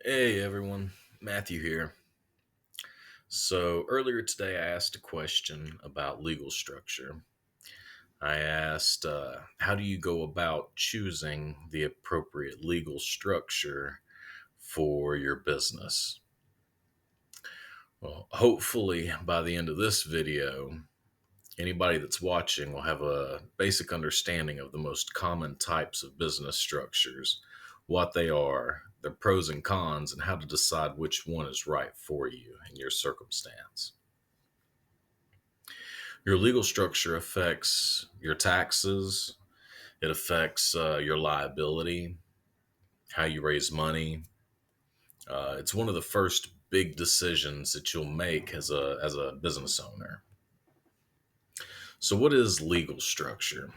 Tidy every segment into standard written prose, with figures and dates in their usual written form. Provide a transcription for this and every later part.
Hey everyone, Matthew here. So earlier today, I asked a question about legal structure. I asked, how do you go about choosing the appropriate legal structure for your business? Well, hopefully, by the end of this video, anybody that's watching will have a basic understanding of the most common types of business structures, what they are, their pros and cons, and how to decide which one is right for you and your circumstance. Your legal structure affects your taxes, it affects your liability, how you raise money. It's one of the first big decisions that you'll make as a business owner. So, what is legal structure?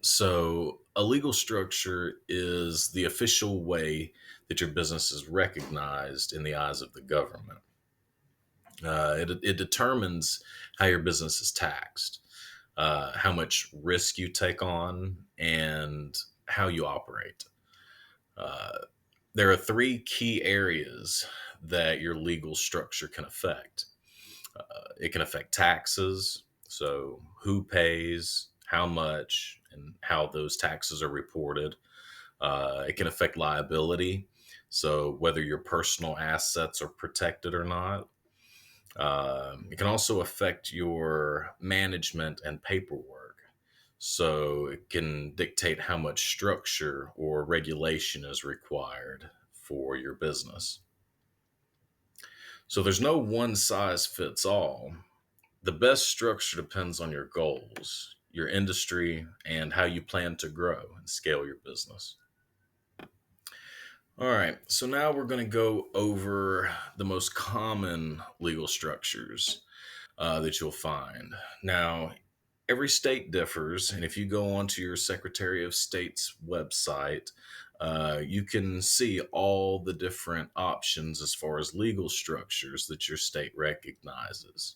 So, a legal structure is the official way that your business is recognized in the eyes of the government. It determines how your business is taxed, how much risk you take on, and how you operate. Uh, there are three key areas that your legal structure can affect. It can affect taxes, so who pays, how much, and how those taxes are reported. It can affect liability, so whether your personal assets are protected or not. It can also affect your management and paperwork. So it can dictate how much structure or regulation is required for your business. So there's no one size fits all. The best structure depends on your goals, your industry, and how you plan to grow and scale your business. All right, so now we're going to go over the most common legal structures that you'll find. Now, every state differs, and if you go onto your Secretary of State's website, you can see all the different options as far as legal structures that your state recognizes.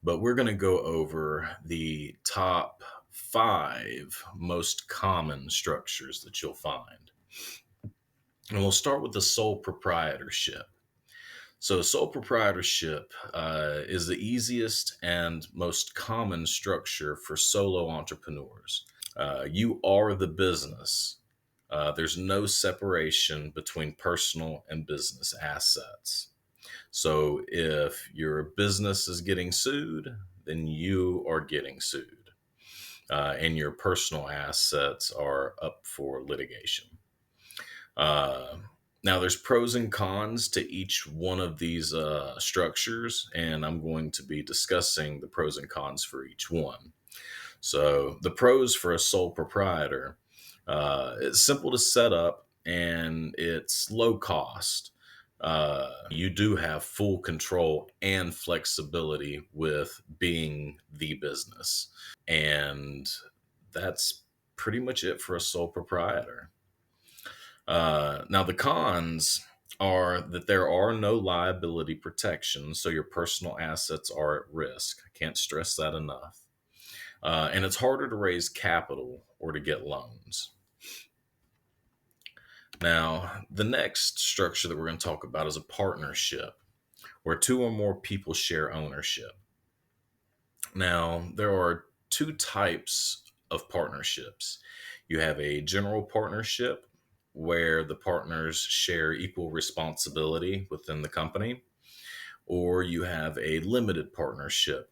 But we're going to go over the top five most common structures that you'll find. And we'll start with the sole proprietorship. So, sole proprietorship is the easiest and most common structure for solo entrepreneurs. You are the business. There's no separation between personal and business assets. So, if your business is getting sued, then you are getting sued, and your personal assets are up for litigation. Uh, Now, there's pros and cons to each one of these structures, and I'm going to be discussing the pros and cons for each one. So, the pros for a sole proprietor, it's simple to set up and it's low cost. You do have full control and flexibility with being the business. And that's pretty much it for a sole proprietor. Now, the cons are that there are no liability protections, so your personal assets are at risk. I can't stress that enough. And it's harder to raise capital or to get loans. Now, the next structure that we're going to talk about is a partnership, where two or more people share ownership. Now, there are two types of partnerships. You have a general partnership, where the partners share equal responsibility within the company, or you have a limited partnership,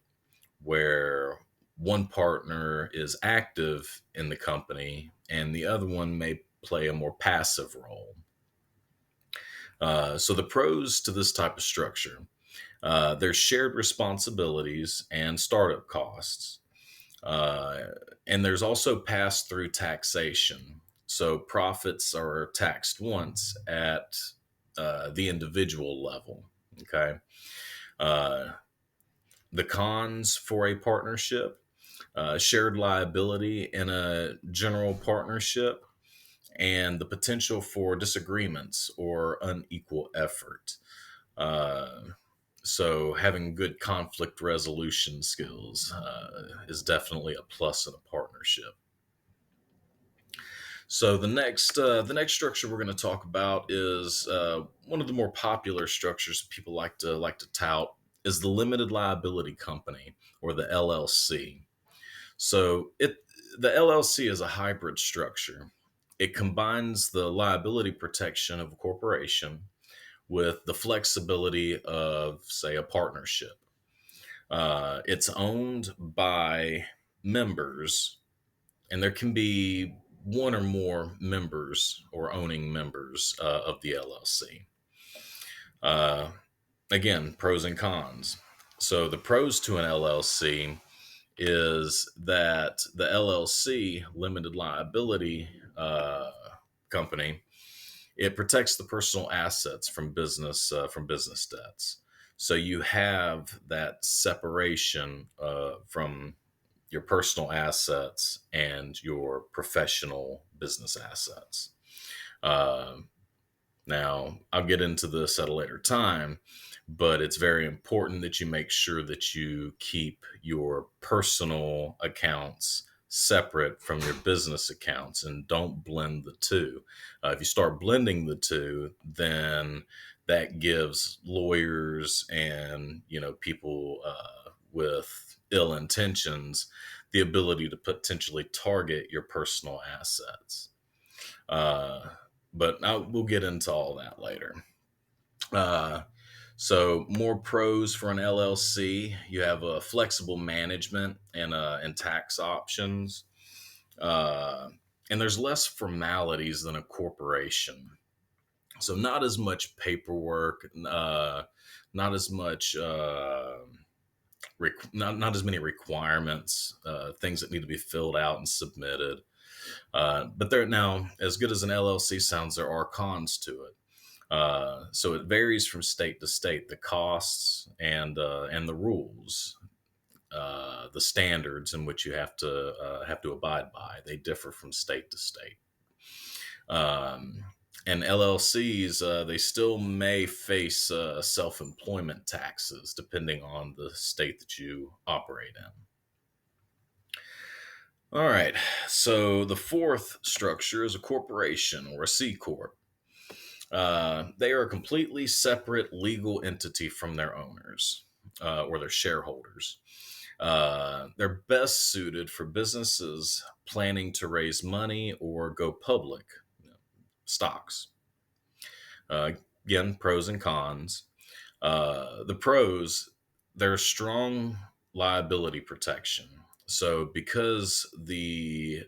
where one partner is active in the company and the other one may play a more passive role. So, the pros to this type of structure, there's shared responsibilities and startup costs. Uh, and there's also pass through taxation. So profits are taxed once at the individual level. Okay. Uh, the cons for a partnership, shared liability in a general partnership, and the potential for disagreements or unequal effort. Uh, so having good conflict resolution skills is definitely a plus in a partnership. So the next structure we're going to talk about is one of the more popular structures people like to tout is the limited liability company, or the LLC. So it the LLC is a hybrid structure. It combines the liability protection of a corporation with the flexibility of, say, a partnership. It's owned by members, and there can be one or more members or owning members of the LLC. Uh, Again, pros and cons. So the pros to an LLC is that the LLC, limited liability company, it protects the personal assets from business debts. So you have that separation from your personal assets and your professional business assets. Uh, Now, I'll get into this at a later time, but it's very important that you make sure that you keep your personal accounts separate from your business accounts and don't blend the two. If you start blending the two, then that gives lawyers and people with ill intentions the ability to potentially target your personal assets. Uh, we'll get into all that later. Uh, so more pros for an LLC: you have a flexible management and tax options, uh, and there's less formalities than a corporation. So not as much paperwork, not as much. Not as many requirements, things that need to be filled out and submitted. But there now, as good as an LLC sounds, there are cons to it. So it varies from state to state. The costs and the rules, the standards in which you have to abide by, they differ from state to state. Um, and LLCs, they still may face self-employment taxes depending on the state that you operate in. All right. So the fourth structure is a corporation, or a C corp. They are a completely separate legal entity from their owners, or their shareholders. They're best suited for businesses planning to raise money or go public, stocks. Uh, Again, pros and cons. The pros: there's strong liability protection. So, because the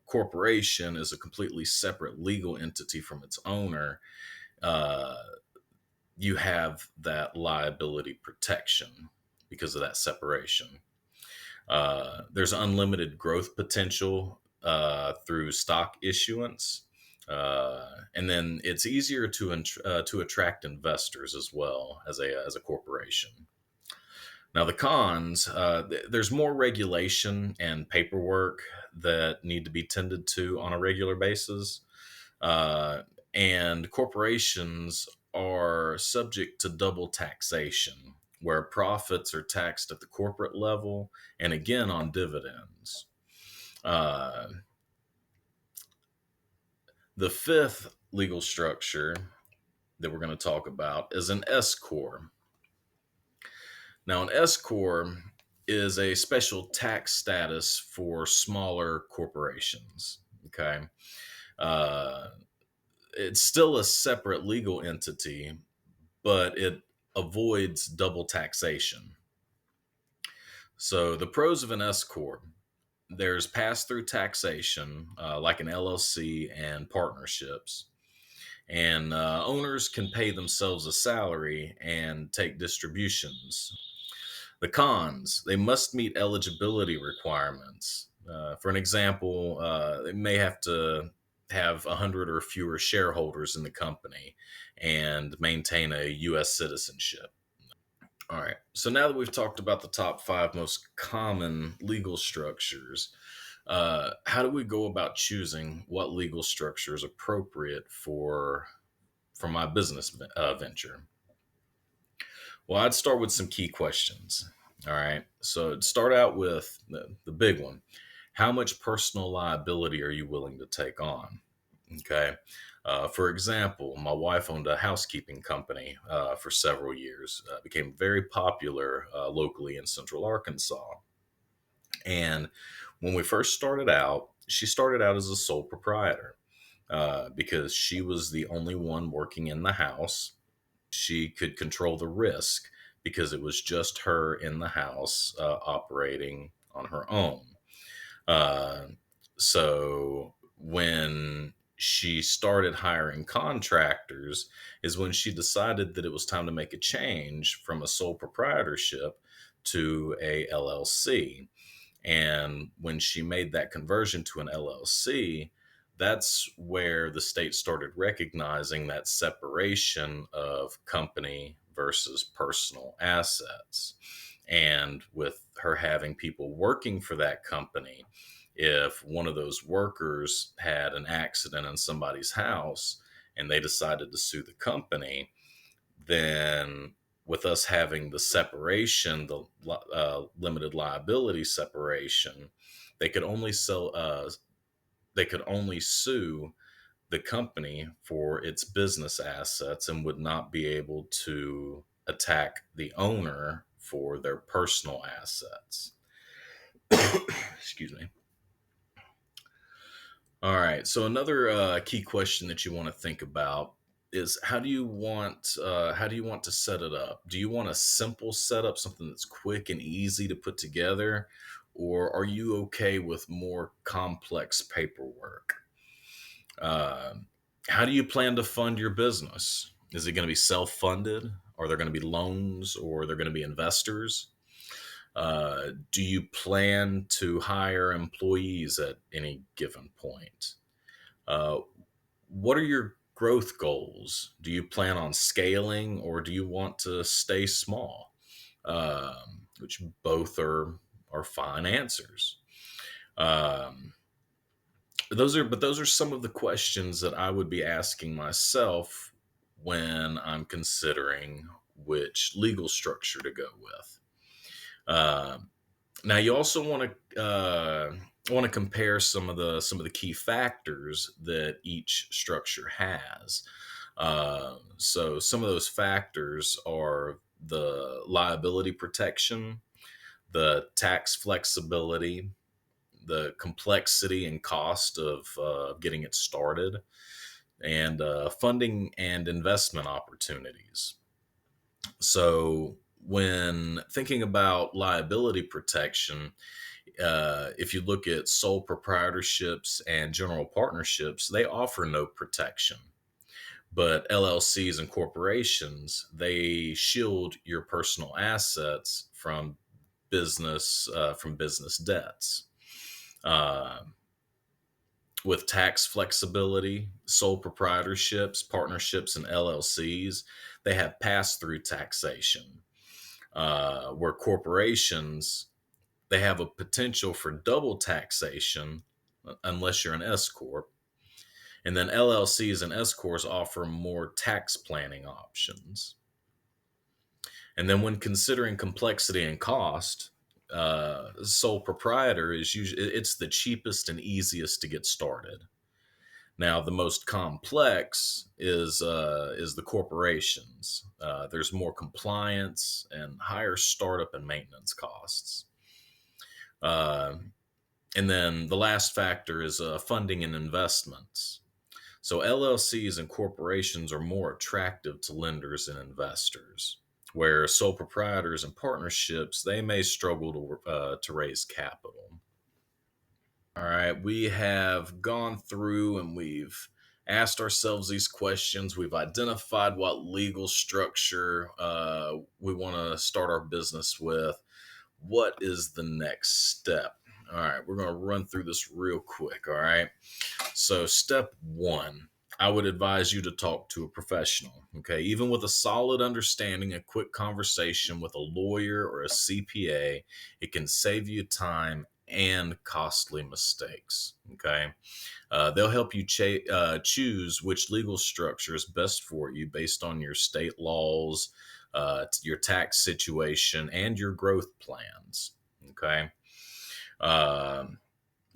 corporation is a completely separate legal entity from its owner, uh, you have that liability protection because of that separation. There's unlimited growth potential through stock issuance. And then it's easier to attract investors as well as a corporation. Now the cons: there's more regulation and paperwork that need to be tended to on a regular basis, uh, and corporations are subject to double taxation, where profits are taxed at the corporate level and again on dividends. Uh, the fifth legal structure that we're going to talk about is an S corp. Now, an S corp is a special tax status for smaller corporations. Okay, uh, it's still a separate legal entity, but it avoids double taxation. So the pros of an S corp: there's pass-through taxation, like an LLC and partnerships, and owners can pay themselves a salary and take distributions. The cons: they must meet eligibility requirements. For an example, they may have to have 100 or fewer shareholders in the company and maintain a U.S. citizenship. All right. So now that we've talked about the top five most common legal structures, how do we go about choosing what legal structure is appropriate for my business venture? Well, I'd start with some key questions. All right. So start out with the big one: How much personal liability are you willing to take on? Okay. For example, my wife owned a housekeeping company for several years, became very popular locally in central Arkansas. And when we first started out, she started out as a sole proprietor because she was the only one working in the house. She could control the risk because it was just her in the house operating on her own. Uh, so when she started hiring contractors is when she decided that it was time to make a change from a sole proprietorship to a LLC. And when she made that conversion to an LLC, that's where the state started recognizing that separation of company versus personal assets. And with her having people working for that company, if one of those workers had an accident in somebody's house and they decided to sue the company, then with us having the separation, the limited liability separation, they could only sell. They could only sue the company for its business assets and would not be able to attack the owner for their personal assets. Excuse me. All right. So another key question that you want to think about is how do you want to set it up? Do you want a simple setup, something that's quick and easy to put together, or are you okay with more complex paperwork? Uh, how do you plan to fund your business? Is it going to be self-funded? Are there going to be loans, or are there going to be investors? Do you plan to hire employees at any given point? Uh, what are your growth goals? Do you plan on scaling or do you want to stay small? Which both are fine answers. Um, those are some of the questions that I would be asking myself when I'm considering which legal structure to go with. Um, Now you also want to compare some of the key factors that each structure has. So some of those factors are the liability protection, the tax flexibility, the complexity and cost of getting it started, and funding and investment opportunities. So when thinking about liability protection, if you look at sole proprietorships and general partnerships, they offer no protection. But LLCs and corporations, they shield your personal assets from business debts. Uh, with tax flexibility, sole proprietorships, partnerships, and LLCs, they have pass-through taxation. Where corporations, they have a potential for double taxation unless you're an S corp, and then LLCs and S corps offer more tax planning options. And then when considering complexity and cost, sole proprietor is usually it's the cheapest and easiest to get started. Now, the most complex is the corporations. There's more compliance and higher startup and maintenance costs. Uh, And then the last factor is funding and investments. So LLCs and corporations are more attractive to lenders and investors, where sole proprietors and partnerships they may struggle to raise capital. All right, we have gone through and we've asked ourselves these questions. We've identified what legal structure we want to start our business with. What is the next step? All right, we're going to run through this real quick. All right. So, step one, I would advise you to talk to a professional. Okay. Even with a solid understanding, a quick conversation with a lawyer or a CPA, it can save you time and costly mistakes. Okay. They'll help you choose which legal structure is best for you based on your state laws, your tax situation, and your growth plans. Okay. Um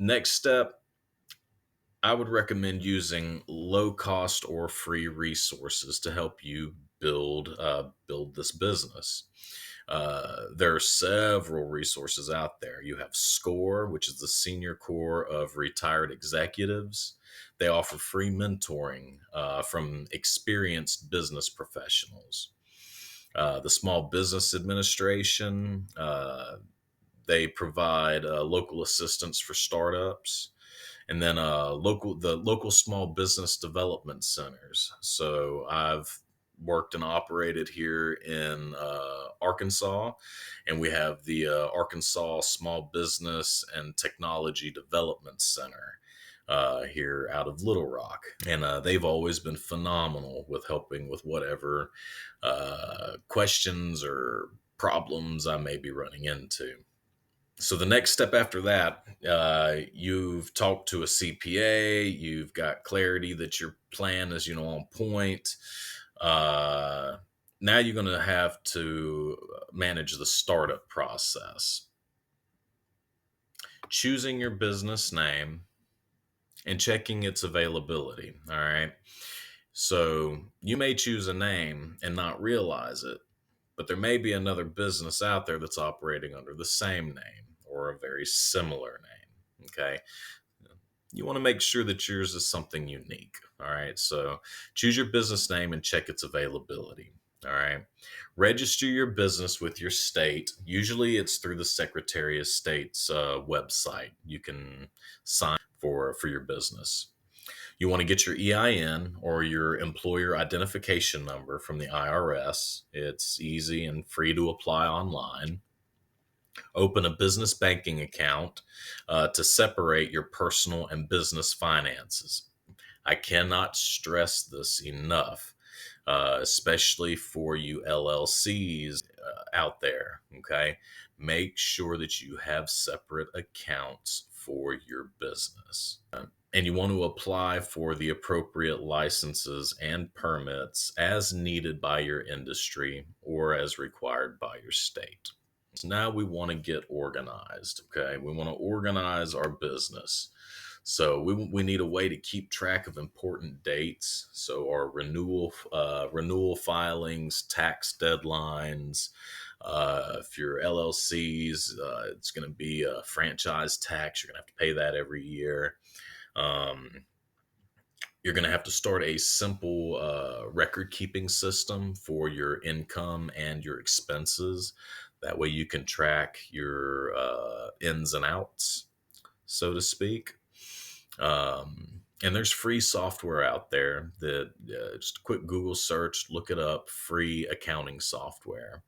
Next step, I would recommend using low cost or free resources to help you build this business. There are several resources out there. You have SCORE, which is the Senior Core of Retired Executives. They offer free mentoring from experienced business professionals. The Small Business Administration, they provide local assistance for startups, and then the local small business development centers. So I've worked and operated here in Arkansas, and we have the Arkansas Small Business and Technology Development Center here out of Little Rock, and they've always been phenomenal with helping with whatever questions or problems I may be running into. So the next step after that, you've talked to a CPA, you've got clarity that your plan is, on point. Uh, Now you're going to have to manage the startup process, choosing your business name and checking its availability. All right. So you may choose a name and not realize it, but there may be another business out there that's operating under the same name or a very similar name. Okay. You want to make sure that yours is something unique. All right. So choose your business name and check its availability. All right. Register your business with your state. Usually it's through the Secretary of State's website. You can sign for your business. You want to get your EIN or your employer identification number from the IRS. It's easy and free to apply online. Open a business banking account to separate your personal and business finances. I cannot stress this enough, especially for you LLCs out there. Okay. Make sure that you have separate accounts for your business. And you want to apply for the appropriate licenses and permits as needed by your industry or as required by your state. So now we want to get organized. Okay. We want to organize our business. So we need a way to keep track of important dates. So our renewal filings, tax deadlines. If you're LLCs, it's going to be a franchise tax. You're going to have to pay that every year. Um, you're going to have to start a simple record keeping system for your income and your expenses. That way you can track your ins and outs, so to speak. And there's free software out there that just a quick Google search, look it up, free accounting software,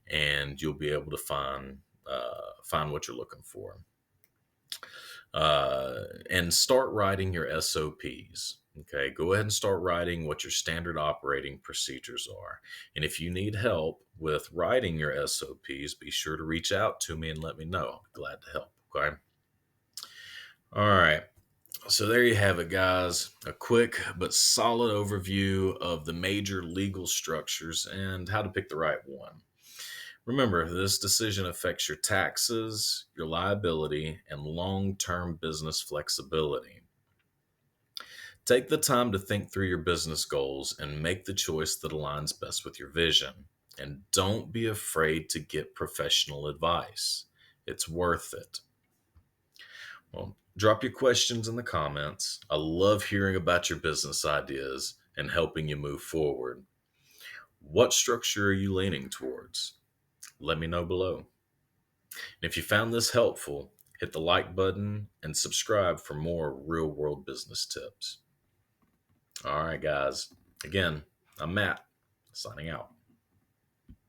and you'll be able to find what you're looking for. And start writing your SOPs. Okay, go ahead and start writing what your standard operating procedures are. And if you need help with writing your SOPs, be sure to reach out to me and let me know. I'll be glad to help. Okay. All right. So there you have it, guys. A quick but solid overview of the major legal structures and how to pick the right one. Remember, this decision affects your taxes, your liability, and long-term business flexibility. Take the time to think through your business goals and make the choice that aligns best with your vision. And don't be afraid to get professional advice. It's worth it. Well, drop your questions in the comments. I love hearing about your business ideas and helping you move forward. What structure are you leaning towards? Let me know below. And if you found this helpful, hit the like button and subscribe for more real world business tips. All right, guys. Again, I'm Matt, signing out.